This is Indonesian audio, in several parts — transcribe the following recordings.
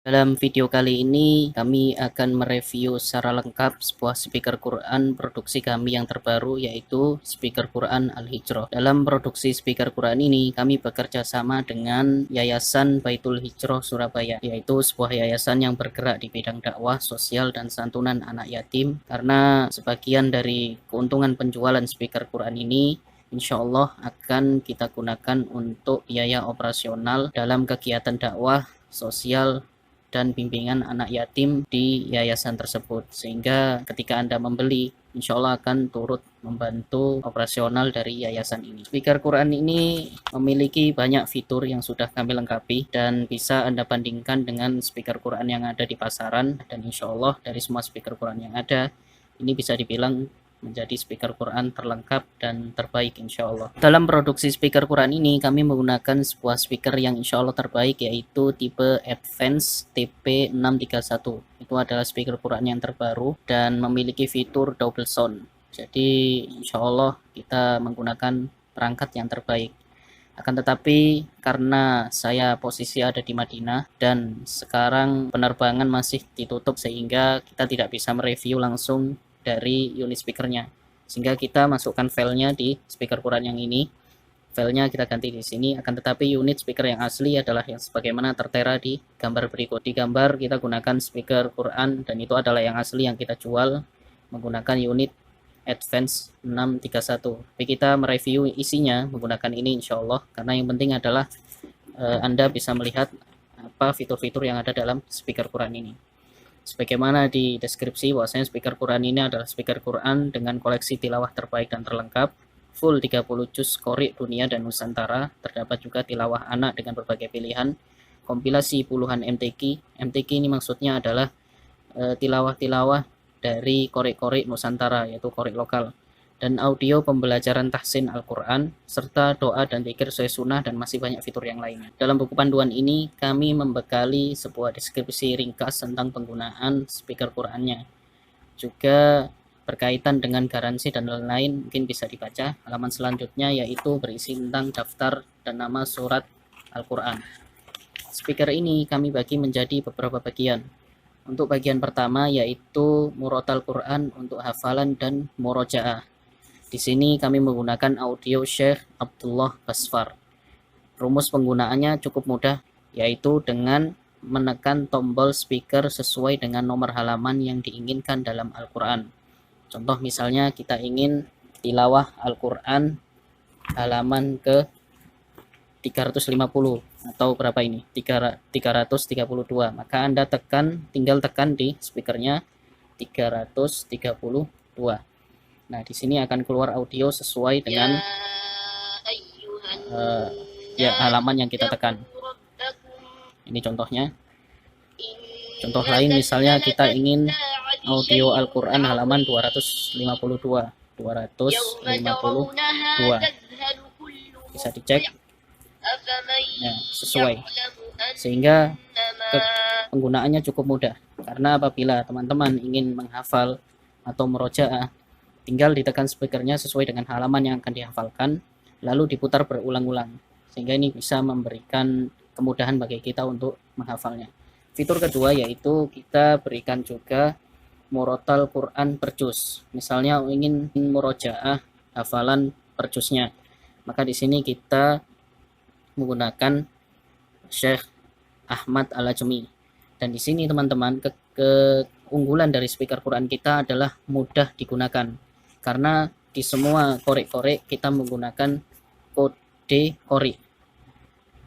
Dalam video kali ini kami akan mereview secara lengkap sebuah speaker Quran produksi kami yang terbaru, yaitu speaker Quran Al-Hijrah. Dalam produksi speaker Quran ini kami bekerja sama dengan Yayasan Baitul Hijrah Surabaya, yaitu sebuah yayasan yang bergerak di bidang dakwah, sosial, dan santunan anak yatim. Karena sebagian dari keuntungan penjualan speaker Quran ini insya Allah akan kita gunakan untuk biaya operasional dalam kegiatan dakwah, sosial, dan bimbingan anak yatim di yayasan tersebut, sehingga ketika Anda membeli insya Allah akan turut membantu operasional dari yayasan ini. Speaker Quran ini memiliki banyak fitur yang sudah kami lengkapi dan bisa Anda bandingkan dengan speaker Quran yang ada di pasaran, dan insya Allah dari semua speaker Quran yang ada ini bisa dibilang menjadi speaker Quran terlengkap dan terbaik insya Allah. Dalam produksi speaker Quran ini kami menggunakan sebuah speaker yang insya Allah terbaik, yaitu tipe Advance TP631. Itu adalah speaker Quran yang terbaru dan memiliki fitur double sound. Jadi insya Allah kita menggunakan perangkat yang terbaik. Akan tetapi karena saya posisi ada di Madinah dan sekarang penerbangan masih ditutup, sehingga kita tidak bisa mereview langsung dari unit speakernya, sehingga kita masukkan filenya di speaker Quran yang ini. Filenya kita ganti di sini. Akan tetapi unit speaker yang asli adalah yang sebagaimana tertera di gambar berikut. Di gambar kita gunakan speaker Quran dan itu adalah yang asli yang kita jual menggunakan unit Advance 631. Tapi kita mereview isinya menggunakan ini insya Allah, karena yang penting adalah Anda bisa melihat apa fitur-fitur yang ada dalam speaker Quran ini. Sebagaimana di deskripsi, bahwasanya speaker Quran ini adalah speaker Quran dengan koleksi tilawah terbaik dan terlengkap, full 30 juz Qori dunia dan Nusantara. Terdapat juga tilawah anak dengan berbagai pilihan, kompilasi puluhan MTQ. MTQ ini maksudnya adalah tilawah-tilawah dari Qori-Qori Nusantara, yaitu Qori lokal, dan audio pembelajaran tahsin Al-Quran, serta doa dan zikir sesuai sunnah, dan masih banyak fitur yang lainnya. Dalam buku panduan ini, kami membekali sebuah deskripsi ringkas tentang penggunaan speaker Qurannya. Juga berkaitan dengan garansi dan lain-lain, mungkin bisa dibaca. Halaman selanjutnya yaitu berisi tentang daftar dan nama surat Al-Quran. Speaker ini kami bagi menjadi beberapa bagian. Untuk bagian pertama yaitu Murotal Quran untuk hafalan dan murojaah. Di sini kami menggunakan audio Syekh Abdullah Basfar. Rumus penggunaannya cukup mudah, yaitu dengan menekan tombol speaker sesuai dengan nomor halaman yang diinginkan dalam Al-Quran. Contoh misalnya kita ingin tilawah Al-Quran halaman ke 350 atau berapa ini? 332. Maka Anda tinggal tekan di speakernya 332. Nah, di sini akan keluar audio sesuai dengan halaman yang kita tekan. Ini contohnya. Contoh lain misalnya kita ingin audio Al-Quran halaman 252. Bisa dicek. Nah, sesuai. Sehingga penggunaannya cukup mudah. Karena apabila teman-teman ingin menghafal atau merojaah, tinggal ditekan speakernya sesuai dengan halaman yang akan dihafalkan, lalu diputar berulang-ulang, sehingga ini bisa memberikan kemudahan bagi kita untuk menghafalnya. Fitur kedua yaitu kita berikan juga Murotal Quran per juz. Misalnya ingin murojaah hafalan per juznya, maka di sini kita menggunakan Syekh Ahmad Al-Ajmi. Dan di sini teman-teman, keunggulan dari speaker Quran kita adalah mudah digunakan. Karena di semua korek-korek kita menggunakan kode korek.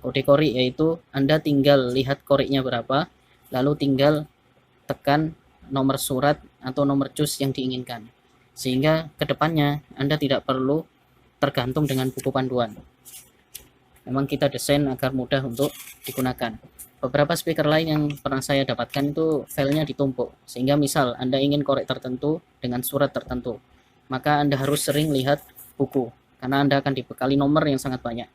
Kode korek yaitu Anda tinggal lihat koreknya berapa, lalu tinggal tekan nomor surat atau nomor juz yang diinginkan. Sehingga kedepannya Anda tidak perlu tergantung dengan buku panduan. Memang kita desain agar mudah untuk digunakan. Beberapa speaker lain yang pernah saya dapatkan itu filenya ditumpuk. Sehingga misal Anda ingin korek tertentu dengan surat tertentu, maka Anda harus sering lihat buku, karena Anda akan dibekali nomor yang sangat banyak.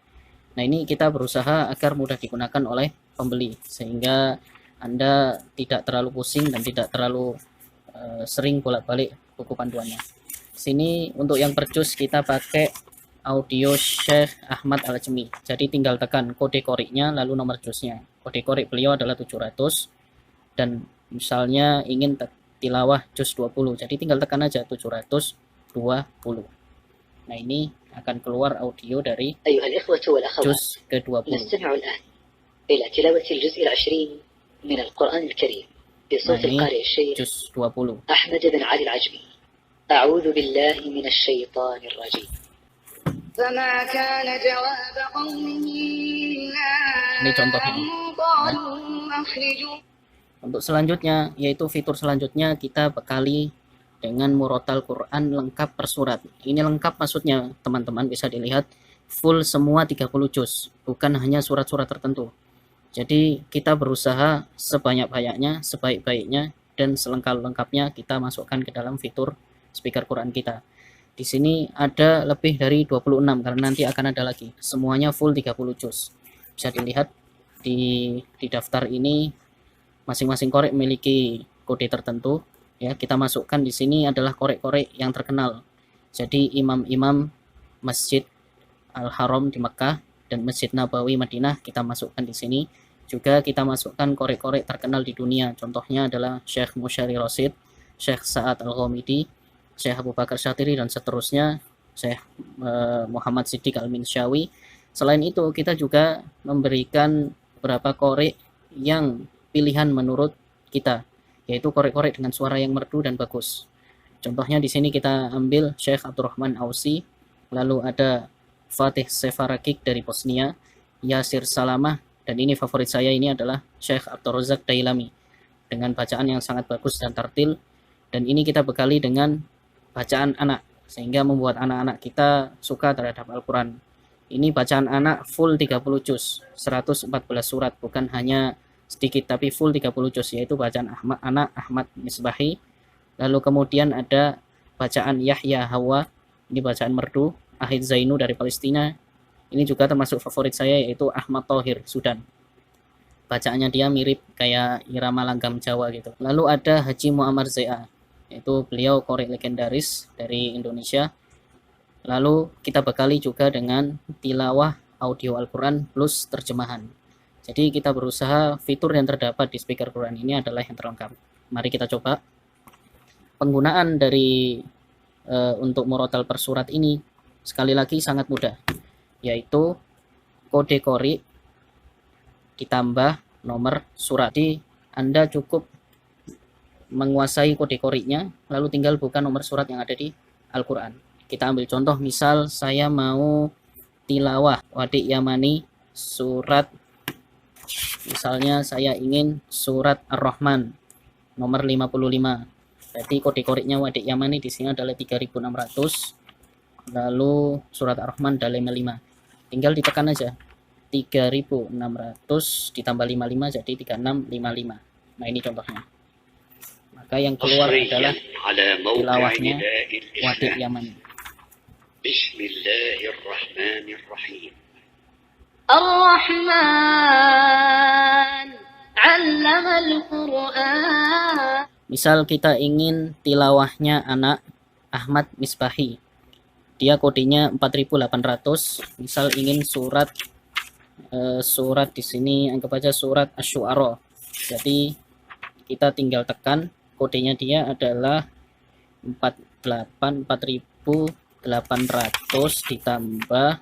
Nah, ini kita berusaha agar mudah digunakan oleh pembeli, sehingga Anda tidak terlalu pusing dan tidak terlalu sering bolak-balik buku panduannya. Sini untuk yang per juz kita pakai audio Syekh Ahmad Al-Ajmi. Jadi tinggal tekan kode koriknya lalu nomor juznya. Kode korik beliau adalah 700. dan misalnya ingin tilawah juz 20, jadi tinggal tekan aja 720. Nah, ini akan keluar audio dari juz ke-20. إلى تلاوة الجزء العشرين من القرآن الكريم بصوت القارئ الشيخ juz 20 أحمد بن علي العجمي. أعوذ بالله من الشيطان الرجيم. فما كان جواب قومه ini contohnya. Untuk selanjutnya, yaitu fitur selanjutnya, kita bekali dengan murotal Quran lengkap per surat. Ini lengkap maksudnya teman-teman bisa dilihat full semua 30 juz, bukan hanya surat-surat tertentu. Jadi kita berusaha sebanyak-banyaknya, sebaik-baiknya, dan selengkap-lengkapnya kita masukkan ke dalam fitur speaker Quran kita. Di sini ada lebih dari 26 karena nanti akan ada lagi. Semuanya full 30 juz. Bisa dilihat di daftar ini masing-masing korek memiliki kode tertentu. Ya, kita masukkan di sini adalah korek-korek yang terkenal. Jadi imam-imam Masjid Al-Haram di Mekah dan Masjid Nabawi Madinah kita masukkan di sini. Juga kita masukkan korek-korek terkenal di dunia. Contohnya adalah Syekh Musyari Rasid, Syekh Sa'ad Al-Ghamidi, Syekh Abu Bakar Syatiri, dan seterusnya, Syekh Muhammad Siddiq Al-Minsyawi. Selain itu, kita juga memberikan beberapa korek yang pilihan menurut kita, yaitu korek-korek dengan suara yang merdu dan bagus. Contohnya di sini kita ambil Syekh Abdurrahman Ausi, lalu ada Fatih Sefarakik dari Bosnia, Yasir Salamah, dan ini favorit saya ini adalah Syekh Abdul Razak Dailami dengan bacaan yang sangat bagus dan tartil. Dan ini kita bekali dengan bacaan anak sehingga membuat anak-anak kita suka terhadap Al-Quran. Ini bacaan anak full 30 juz, 114 surat, bukan hanya sedikit tapi full 30 juz, yaitu bacaan anak Ahmad Misbahi. Lalu kemudian ada bacaan Yahya Hawa, ini bacaan merdu Ahid Zainu dari Palestina. Ini juga termasuk favorit saya, yaitu Ahmad Thohir Sudan. Bacaannya dia mirip kayak irama langgam Jawa gitu. Lalu ada Haji Muammar Zea, yaitu beliau korek legendaris dari Indonesia. Lalu kita bekali juga dengan tilawah audio Al-Quran plus terjemahan. Jadi kita berusaha fitur yang terdapat di speaker Quran ini adalah yang terlengkap. Mari kita coba. Penggunaan dari untuk murotal per surat ini sekali lagi sangat mudah, yaitu kode qori ditambah nomor surat. Jadi Anda cukup menguasai kode qorinya, lalu tinggal buka nomor surat yang ada di Al-Quran. Kita ambil contoh, misal saya mau tilawah Wadik Yamani surat, misalnya saya ingin surat Ar-Rahman nomor 55. Jadi kode qorinya Wadik Yamani di sini adalah 3600. Lalu surat Ar-Rahman adalah 55. Tinggal ditekan aja 3600 ditambah 55 jadi 3655. Nah, ini contohnya. Maka yang keluar adalah tilawahnya Wadik Yamani. Bismillahirrahmanirrahim. Ar-Rahman 'allama al-Qur'an. Misal kita ingin tilawahnya anak Ahmad Misbahi, dia kodenya 4800. Misal ingin surat di sini anggap aja surat Asy-Syu'ara. Jadi kita tinggal tekan, kodenya dia adalah 4800 ditambah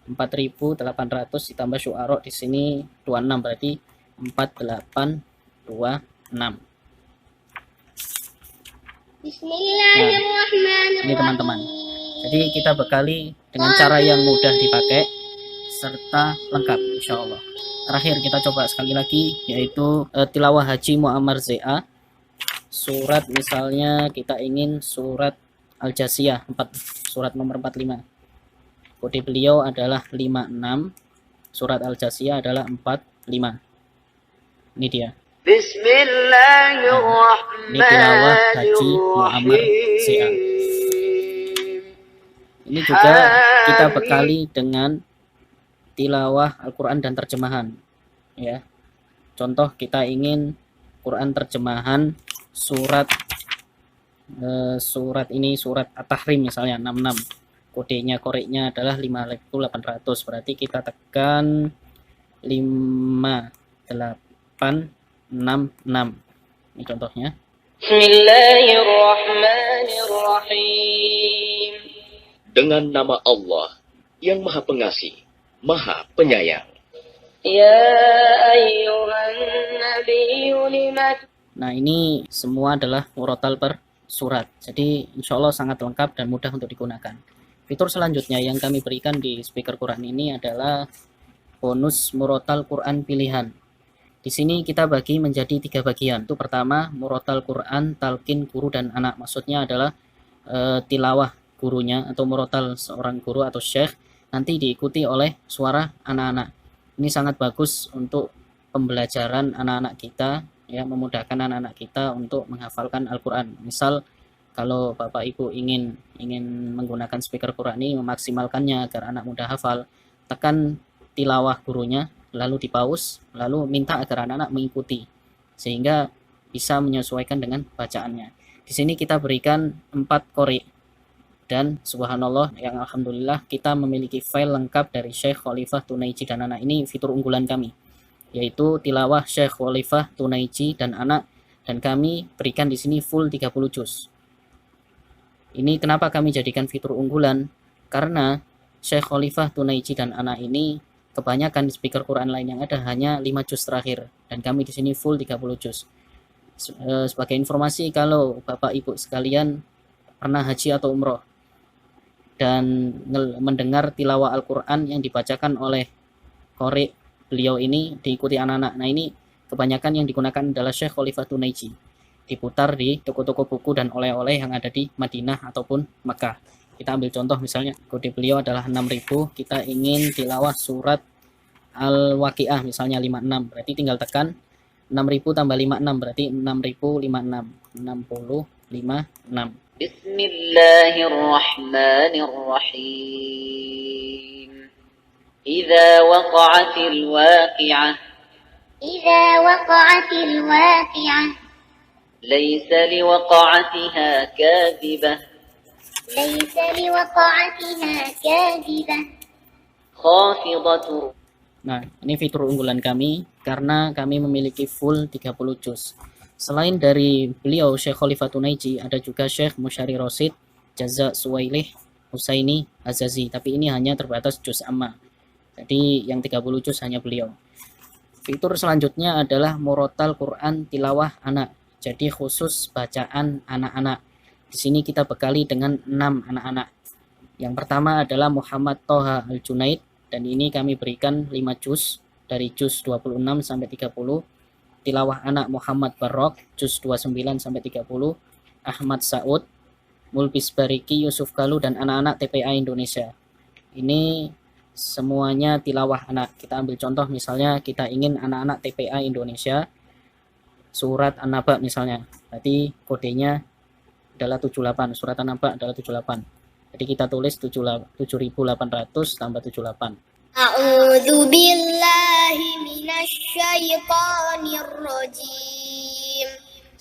4800 ditambah Syu'ara di sini 26, berarti 4826. Bismillahirrahmanirrahim. Ini teman-teman. Jadi kita bekali dengan cara yang mudah dipakai serta lengkap insya Allah. Terakhir kita coba sekali lagi, yaitu tilawah Haji Muammar Zea. Surat misalnya kita ingin surat Al-Jasiyah, surat nomor 45. Kode beliau adalah 56, surat Al-Jasiyah adalah 45. Ini dia. Bismillahirrahmanirrahim. Ini tilawah Haji Muammar Zea. Ini juga kita bekali dengan tilawah Al-Quran dan terjemahan. Ya, contoh kita ingin Quran terjemahan surat ini surat At-Tahrim misalnya 66. Kodenya koreknya adalah 5800, berarti kita tekan 58 66. Ini contohnya. Bismillahirrahmanirrahim. Dengan nama Allah yang Maha Pengasih, Maha Penyayang. Ya ayyuhan nabiyyu lima. Nah, ini semua adalah murotal per surat. Jadi insya Allah sangat lengkap dan mudah untuk digunakan. Fitur selanjutnya yang kami berikan di speaker Quran ini adalah bonus murotal Quran pilihan. Di sini kita bagi menjadi 3 bagian. Itu pertama, murotal Quran, talqin guru dan anak. Maksudnya adalah tilawah gurunya atau murotal seorang guru atau syekh nanti diikuti oleh suara anak-anak. Ini sangat bagus untuk pembelajaran anak-anak kita, ya, memudahkan anak-anak kita untuk menghafalkan Al-Quran. Misal kalau Bapak Ibu ingin menggunakan speaker Quran ini memaksimalkannya agar anak mudah hafal, tekan tilawah gurunya, lalu dipaus, lalu minta agar anak-anak mengikuti sehingga bisa menyesuaikan dengan bacaannya. Di sini kita berikan 4 qori dan subhanallah yang alhamdulillah kita memiliki file lengkap dari Syekh Khalifah Tunaiji dan anak. Ini fitur unggulan kami, yaitu tilawah Syekh Khalifah Tunaiji dan anak, dan kami berikan di sini full 30 juz. Ini kenapa kami jadikan fitur unggulan? Karena Syekh Khalifah Tunaiji dan anak ini kebanyakan di speaker Quran lain yang ada hanya 5 juz terakhir, dan kami di sini full 30 juz. Sebagai informasi, kalau Bapak Ibu sekalian pernah haji atau umroh dan mendengar tilawah Al-Quran yang dibacakan oleh qori beliau ini diikuti anak-anak, nah ini kebanyakan yang digunakan adalah Syekh Khalifah Tunaiji, diputar di toko-toko buku dan oleh-oleh yang ada di Madinah ataupun Mekah. Kita ambil contoh misalnya kode beliau adalah 6000, kita ingin tilawah surat Al-Waqiah misalnya 56, berarti tinggal tekan 6000 tambah 56 berarti 6056, 6056. Bismillahirrahmanirrahim. Idza waqa'atil waqi'ah. Idza waqa'atil waqi'ah. Laysa liwaqa'atiha kadhibah. Laysa liwaqa'atiha kadhibah. Khafidatu. Nah, ini fitur unggulan kami karena kami memiliki full 30 juz. Selain dari beliau Syekh Khalifah Tunaiji, ada juga Syekh Musyari Rosid, Jaza Suwailih, Husaini, Azazi, tapi ini hanya terbatas juz amma. Jadi yang 30 juz hanya beliau. Fitur selanjutnya adalah murotal Quran tilawah anak. Jadi khusus bacaan anak-anak. Di sini kita bekali dengan 6 anak-anak. Yang pertama adalah Muhammad Toha Al-Junaid, dan ini kami berikan 5 juz dari juz 26 sampai 30. Tilawah anak Muhammad Barok juz 29 sampai 30. Ahmad Saud, Mulbis Bariki, Yusuf Kalu, dan anak-anak TPA Indonesia. Ini semuanya tilawah anak. Kita ambil contoh misalnya kita ingin anak-anak TPA Indonesia surat An-Naba misalnya. Berarti kodenya adalah 78, surat An-Naba adalah 78. Jadi kita tulis 7800 tambah 78. A'udzu billahi minasyaitonir rajim.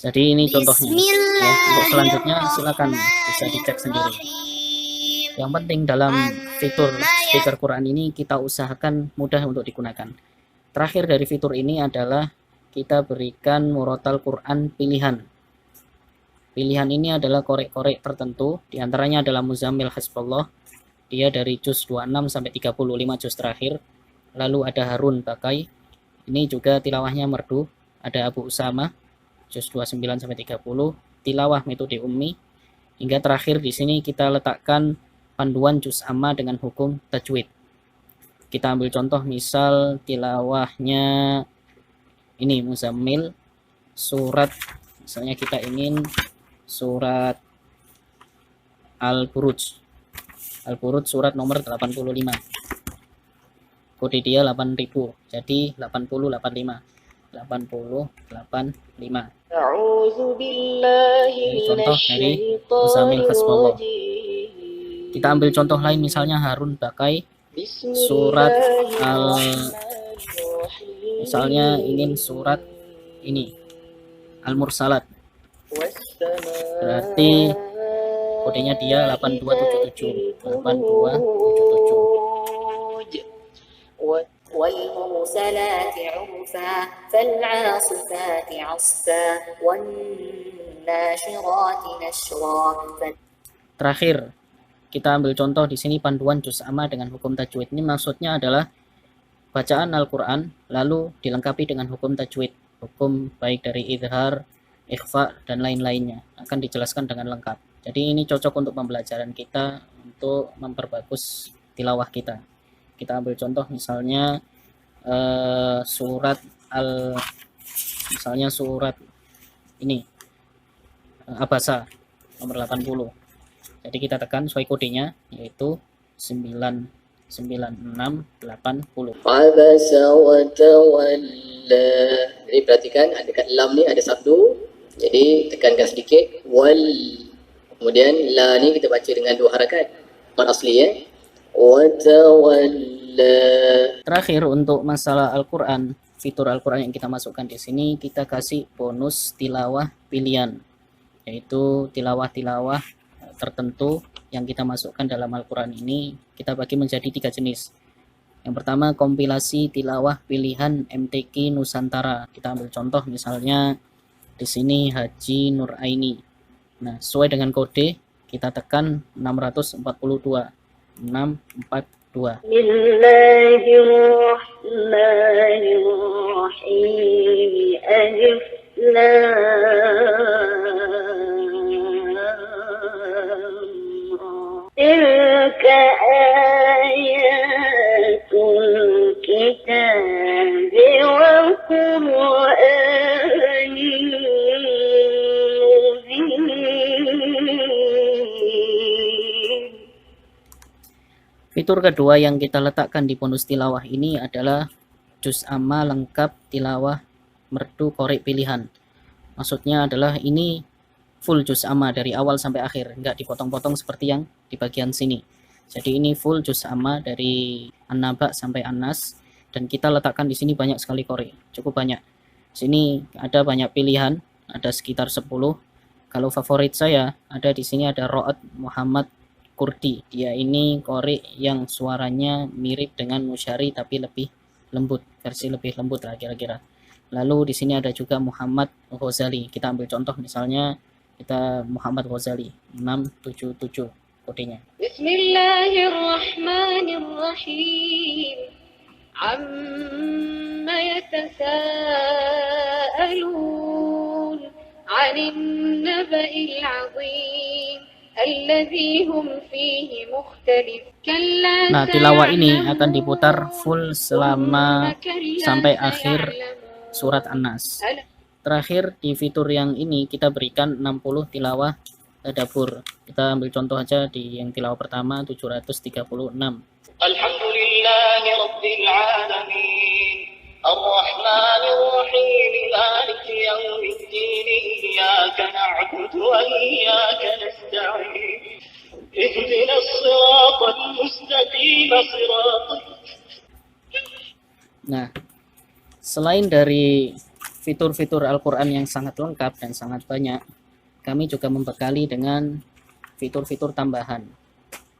Jadi ini contohnya. Ya, untuk selanjutnya silakan bisa dicek sendiri. Yang penting dalam fitur speaker Quran ini kita usahakan mudah untuk digunakan. Terakhir dari fitur ini adalah kita berikan murotal Quran pilihan. Pilihan ini adalah korek-korek tertentu, diantaranya adalah Muzammil Hasbullah, dia dari juz 26 sampai 35 juz terakhir. Lalu ada Harun Bakai, ini juga tilawahnya merdu. Ada Abu Usama, juz 29 sampai 30, tilawah metode ummi. Hingga terakhir di sini kita letakkan panduan juz amma dengan hukum tajwid. Kita ambil contoh misal tilawahnya ini Muzammil surat, misalnya kita ingin surat Al-Buruj. Al-Buruj surat nomor 85. Kode dia 8000. Jadi 8085. 8085. Ini contoh dari Muzammil Hasbullah. Kita ambil contoh lain misalnya Harun Bakai surat misalnya ingin surat ini Al-Mursalat. Berarti kodenya dia 8277. 8277. والمرسلات عرفا فالعاصفات عصفا والناشرات نشرا. Terakhir, kita ambil contoh di sini panduan juz amma dengan hukum tajwid. Ini maksudnya adalah bacaan Al-Quran lalu dilengkapi dengan hukum tajwid. Hukum baik dari idhar, ikhfa, dan lain-lainnya akan dijelaskan dengan lengkap. Jadi ini cocok untuk pembelajaran kita untuk memperbagus tilawah kita. Kita ambil contoh misalnya surat ini Abasa nomor 80. Jadi kita tekan sesuai kodenya yaitu 99680. Abasa wa tawalla. Jadi perhatikan dekat lam ni ada sabdu. Jadi tekankan sedikit wal. Kemudian la ni kita baca dengan 2 harakat. Mat asli wa tawalla. Terakhir untuk masalah Al-Qur'an, fitur Al-Qur'an yang kita masukkan di sini kita kasih bonus tilawah pilihan. Yaitu tilawah-tilawah tertentu yang kita masukkan dalam Al-Quran ini kita bagi menjadi 3 jenis. Yang pertama kompilasi tilawah pilihan MTQ Nusantara. Kita ambil contoh misalnya di sini Haji Nur Aini. Nah, sesuai dengan kode kita tekan 642. 642. Bismillahirrahmanirrahim. Alif تلك آيات الكتاب وقرآن مبين. Fitur kedua yang kita letakkan di bonus tilawah ini adalah juz amma lengkap tilawah merdu qori pilihan. Maksudnya adalah ini full juz amma dari awal sampai akhir, enggak dipotong-potong seperti yang di bagian sini. Jadi ini full juz amma dari An-Naba sampai An-Nas dan kita letakkan di sini banyak sekali qori, cukup banyak. Sini ada banyak pilihan, ada sekitar 10. Kalau favorit saya ada di sini ada Ra'ad Muhammad Kurdi. Dia ini qori yang suaranya mirip dengan Musyari tapi lebih lembut, versi lebih lembut lah kira-kira. Lalu di sini ada juga Muhammad Ghazali. Kita ambil contoh misalnya kita Muhammad Ghazali 677 kodenya. Bismillahirrahmanirrahim. Amma yatasaalun 'anil naba'il 'azim alladzi hum fihi mukhtalif. Nah, tilawah ini akan diputar full selama sampai akhir surat An-Nas. Terakhir di fitur yang ini kita berikan 60 tilawah tadabbur. Kita ambil contoh aja di yang tilawah pertama 736. Alhamdulillahi rabbil alamin arrahmanir rahim maliki yaumiddin iyyaka na'budu wa iyyaka nasta'in ihdinas siratal mustaqim siratal. Nah, selain dari fitur-fitur Al-Quran yang sangat lengkap dan sangat banyak, kami juga membekali dengan fitur-fitur tambahan.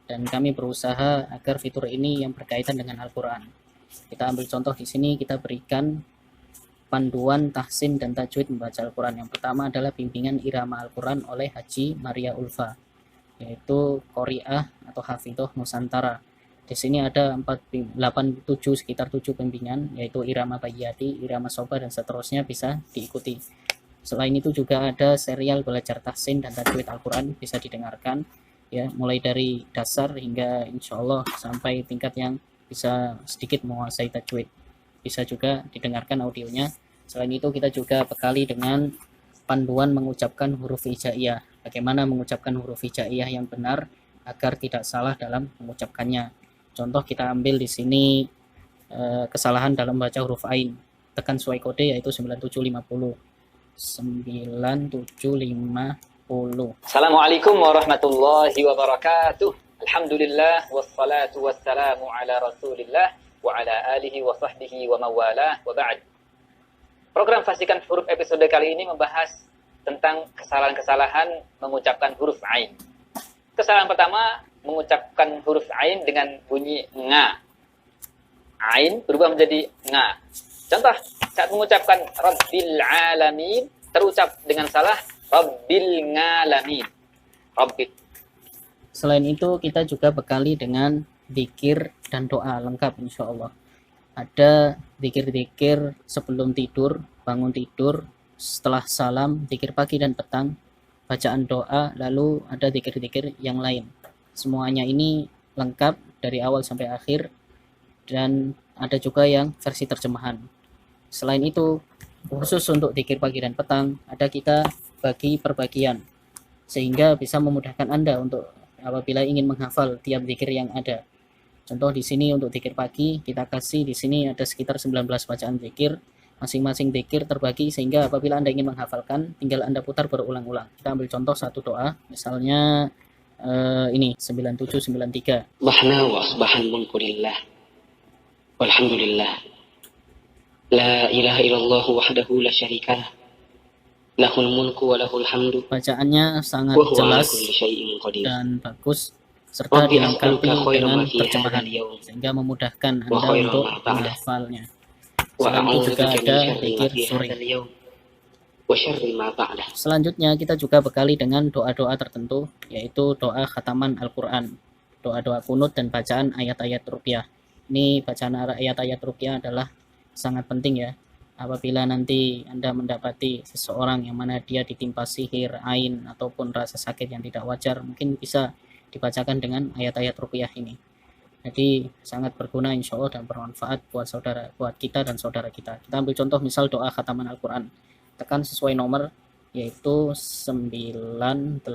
Dan kami berusaha agar fitur ini yang berkaitan dengan Al-Quran. Kita ambil contoh di sini, kita berikan panduan tahsin dan tajwid membaca Al-Quran. Yang pertama adalah bimbingan irama Al-Quran oleh Haji Maria Ulfa, yaitu Qori'ah atau Hafidhoh Nusantara. Di sini ada 7 sekitar 7 bimbingan, yaitu irama bayyati, irama soba, dan seterusnya bisa diikuti. Selain itu juga ada serial belajar tahsin dan tajwid Al-Quran bisa didengarkan, ya, mulai dari dasar hingga insya Allah sampai tingkat yang bisa sedikit menguasai tajwid. Bisa juga didengarkan audionya. Selain itu kita juga bekali dengan panduan mengucapkan huruf hijaiyah. Bagaimana mengucapkan huruf hijaiyah yang benar agar tidak salah dalam mengucapkannya. Contoh kita ambil di sini kesalahan dalam baca huruf ain. Tekan sesuai kode yaitu 9750. 9750. Assalamualaikum warahmatullahi wabarakatuh. Alhamdulillah wassalatu wassalamu ala Rasulillah wa ala alihi wa sahbihi wa mawalah wa ba'd. Program Fasihkan Huruf episode kali ini membahas tentang kesalahan-kesalahan mengucapkan huruf ain. Kesalahan pertama, mengucapkan huruf ain dengan bunyi nga. Ain berubah menjadi nga. Contoh, saat mengucapkan Rabbil Alamin, terucap dengan salah Rabbil Ngalamin. Rabbil. Selain itu, kita juga bekali dengan zikir dan doa lengkap insya Allah. Ada zikir-zikir sebelum tidur, bangun tidur, setelah salam, zikir pagi dan petang, bacaan doa, lalu ada zikir-zikir yang lain. Semuanya ini lengkap dari awal sampai akhir, dan ada juga yang versi terjemahan. Selain itu, khusus untuk zikir pagi dan petang, ada kita bagi perbagian, sehingga bisa memudahkan Anda untuk apabila ingin menghafal tiap zikir yang ada. Contoh di sini untuk zikir pagi, kita kasih di sini ada sekitar 19 bacaan zikir, masing-masing zikir terbagi sehingga apabila Anda ingin menghafalkan, tinggal Anda putar berulang-ulang. Kita ambil contoh satu doa, misalnya ini 9793. Subhana wa asbahan mulkulillah walhamdulillah la ilaha illallah wahdahu la syarikalah lahul mulku wa lahul hamdu Bacaannya sangat wa huwa ala jelas kulli syai'in qadir. dan bagus, serta Rabbi dilengkapi as'aluka khairan dengan ma fi terjemahan hadzal yawm sehingga memudahkan wa Anda khairan untuk ma ba'dah menghafalnya. wa Selain itu juga a'udzubika ada min syarri ma zikir fi suri. hadzal yawm wa syarri ma ba'dah. Selanjutnya kita juga bekali dengan doa-doa tertentu, yaitu doa khataman Al-Quran, doa-doa kunut dan bacaan ayat-ayat ruqyah. Ini bacaan ayat-ayat ruqyah adalah sangat penting ya. Apabila nanti Anda mendapati seseorang yang mana dia ditimpa sihir, ain, ataupun rasa sakit yang tidak wajar, mungkin bisa dibacakan dengan ayat-ayat ruqyah ini. Jadi sangat berguna insya Allah dan bermanfaat buat kita dan saudara kita. Kita ambil contoh misal doa khataman Al-Quran. Tekan sesuai nomor yaitu 9825.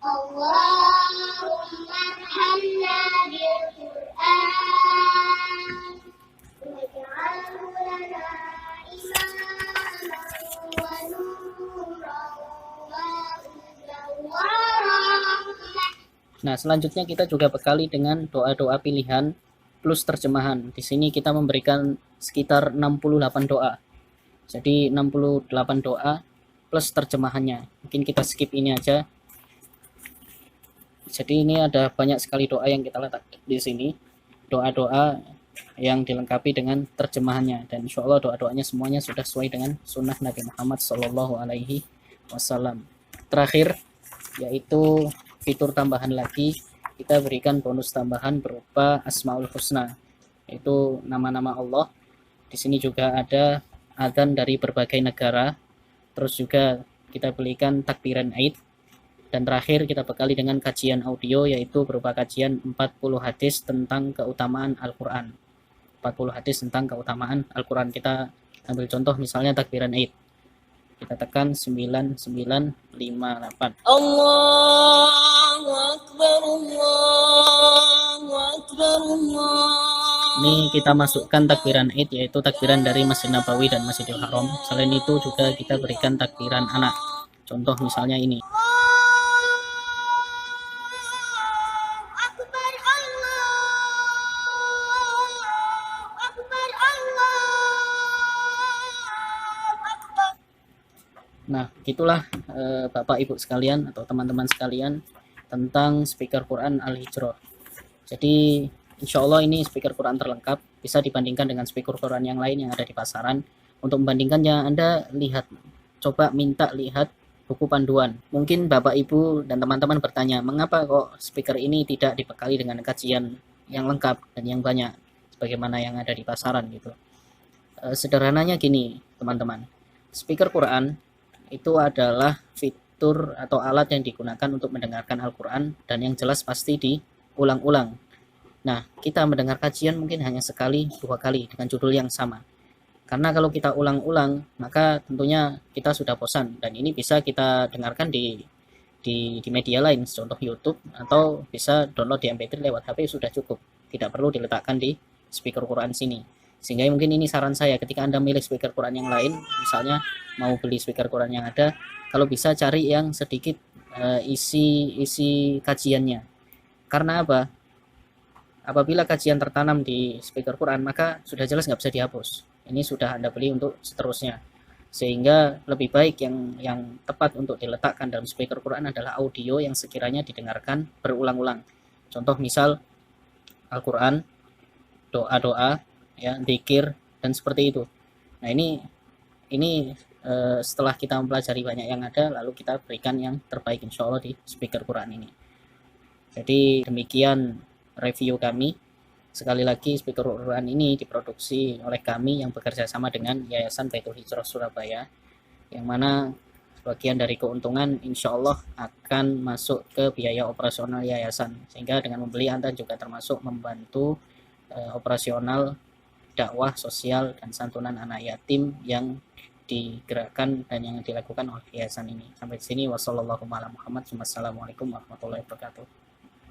Allahumma arhamna bil Qur'an waj'alhu lana imaman wa nuran wa hudan wa rahmah. Nah, selanjutnya kita juga bekali dengan doa-doa pilihan plus terjemahan. Di sini kita memberikan sekitar 68 doa. Jadi 68 doa plus terjemahannya. Mungkin kita skip ini aja. Jadi ini ada banyak sekali doa yang kita letak di sini. Doa-doa yang dilengkapi dengan terjemahannya. Dan insya Allah doa-doanya semuanya sudah sesuai dengan sunnah Nabi Muhammad SAW. Terakhir, yaitu fitur tambahan lagi, kita berikan bonus tambahan berupa Asmaul Husna, yaitu nama-nama Allah. Di sini juga ada adzan dari berbagai negara, terus juga kita belikan takbiran Aid, dan terakhir kita bekali dengan kajian audio, yaitu berupa kajian 40 hadis tentang keutamaan Al-Quran. 40 hadis tentang keutamaan Al-Quran. Kita ambil contoh misalnya takbiran Aid. Kita tekan 9958. Allahu Akbar, Allahu Akbar, Allah. Ini kita masukkan takbiran Aid, yaitu takbiran dari Masjid Nabawi dan Masjidil Haram. Selain itu juga kita berikan takbiran anak. Contoh misalnya ini. Nah, gitulah Bapak Ibu sekalian atau teman-teman sekalian tentang speaker Quran Al-Hijrah. Jadi insya Allah ini speaker Quran terlengkap, bisa dibandingkan dengan speaker Quran yang lain yang ada di pasaran. Untuk membandingkannya, Anda coba minta lihat buku panduan. Mungkin Bapak Ibu dan teman-teman bertanya, mengapa kok speaker ini tidak dibekali dengan kajian yang lengkap dan yang banyak sebagaimana yang ada di pasaran gitu. Sederhananya gini teman-teman, speaker Quran itu adalah fitur atau alat yang digunakan untuk mendengarkan Al-Quran, dan yang jelas pasti diulang-ulang. Nah, kita mendengar kajian mungkin hanya sekali, 2 kali dengan judul yang sama. Karena kalau kita ulang-ulang, maka tentunya kita sudah bosan, dan ini bisa kita dengarkan di media lain, contoh YouTube, atau bisa download di MP3 lewat HP sudah cukup. Tidak perlu diletakkan di speaker Quran sini. Sehingga mungkin ini saran saya, ketika Anda milih speaker Quran yang lain, misalnya mau beli speaker Quran yang ada, kalau bisa cari yang sedikit isi kajiannya. Karena apa? Apabila kajian tertanam di speaker Quran, maka sudah jelas nggak bisa dihapus. Ini sudah Anda beli untuk seterusnya. Sehingga lebih baik yang tepat untuk diletakkan dalam speaker Quran adalah audio yang sekiranya didengarkan berulang-ulang. Contoh misal Al-Quran doa-doa, ya, zikir dan seperti itu. Nah, ini setelah kita mempelajari banyak yang ada, lalu kita berikan yang terbaik insya Allah di speaker Quran ini. Jadi demikian review kami. Sekali lagi, speaker Quran ini diproduksi oleh kami yang bekerja sama dengan Yayasan Baitul Hijrah Surabaya, yang mana bagian dari keuntungan insya Allah akan masuk ke biaya operasional yayasan, sehingga dengan membeli Anda juga termasuk membantu operasional dakwah sosial dan santunan anak yatim yang digerakkan dan yang dilakukan oleh yayasan ini. Sampai di sini, wassalamualaikum warahmatullahi wabarakatuh.